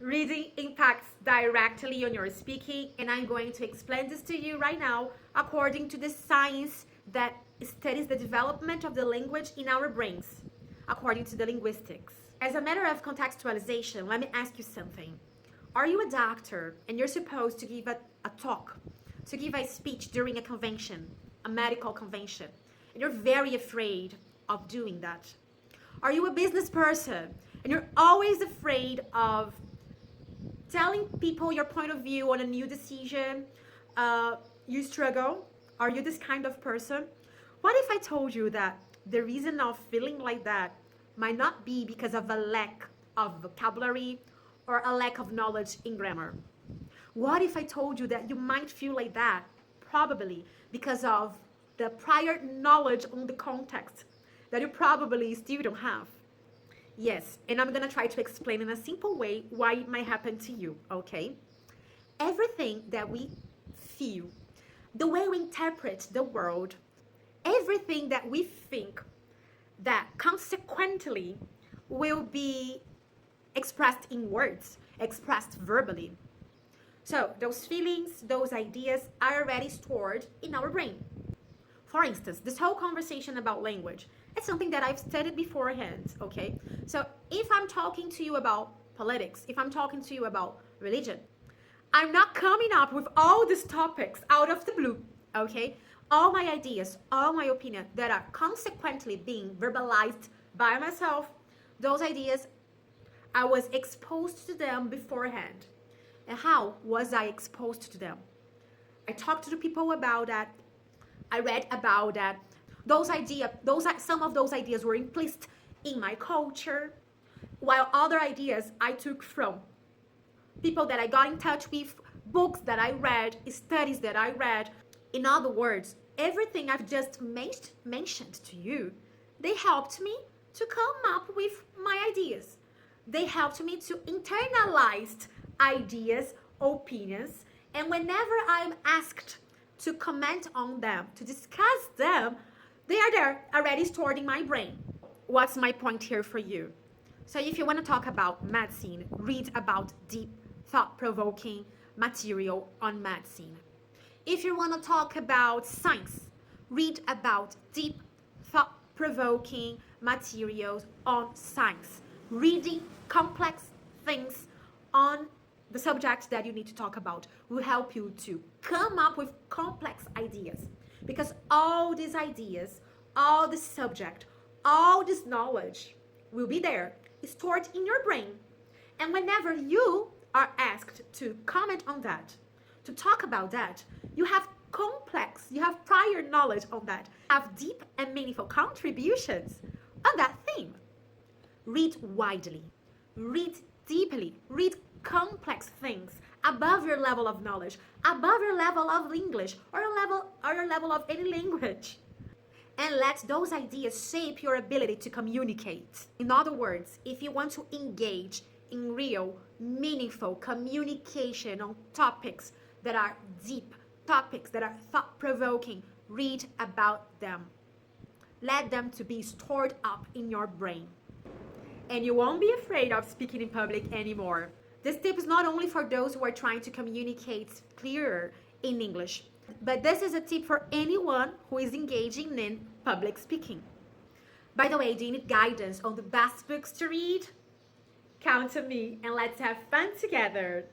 Reading impacts directly on your speaking, and I'm going to explain this to you right now according to the science that studies the development of the language in our brains, according to the linguistics. As a matter of contextualization, let me ask you something. Are you a doctor and you're supposed to give a talk, to give a speech during a convention, a medical convention, and you're very afraid of doing that? Are you a business person and you're always afraid of telling people your point of view on a new decision? You struggle? Are you this kind of person? What if I told you that the reason of feeling like that might not be because of a lack of vocabulary or a lack of knowledge in grammar? What if I told you that you might feel like that probably because of the prior knowledge on the context that you probably still don't have? Yes, and I'm gonna try to explain in a simple way why it might happen to you, okay? Everything that we feel, the way we interpret the world, everything that we think that consequently will be expressed in words, expressed verbally. So those feelings, those ideas are already stored in our brain. For instance, this whole conversation about language, it's something that I've studied beforehand, okay? So if I'm talking to you about politics, if I'm talking to you about religion, I'm not coming up with all these topics out of the blue, okay? All my ideas, all my opinions that are consequently being verbalized by myself, those ideas, I was exposed to them beforehand. And how was I exposed to them? I talked to the people about that. I read about that. Some of those ideas were implicit in my culture, while other ideas I took from people that I got in touch with, books that I read, studies that I read. In other words, everything I've just mentioned to you, they helped me to come up with my ideas. They helped me to internalize ideas, opinions, and whenever I'm asked to comment on them, to discuss them, they are there already stored in my brain. What's my point here for you? So if you want to talk about medicine, read about deep, thought-provoking material on medicine. If you want to talk about science, read about deep, thought-provoking materials on science. Reading complex things on the subject that you need to talk about will help you to come up with complex ideas, because all these ideas, all this subject, all this knowledge will be there, stored in your brain. And whenever you are asked to comment on that, to talk about that, you have prior knowledge on that, have deep and meaningful contributions on that theme. Read widely, read deeply, read complex things above your level of knowledge, above your level of English or your level of any language. And let those ideas shape your ability to communicate. In other words, if you want to engage in real, meaningful communication on topics that are deep, topics that are thought-provoking, read about them. Let them to be stored up in your brain. And you won't be afraid of speaking in public anymore. This tip is not only for those who are trying to communicate clearer in English, but this is a tip for anyone who is engaging in public speaking. By the way, do you need guidance on the best books to read? Count on me and let's have fun together.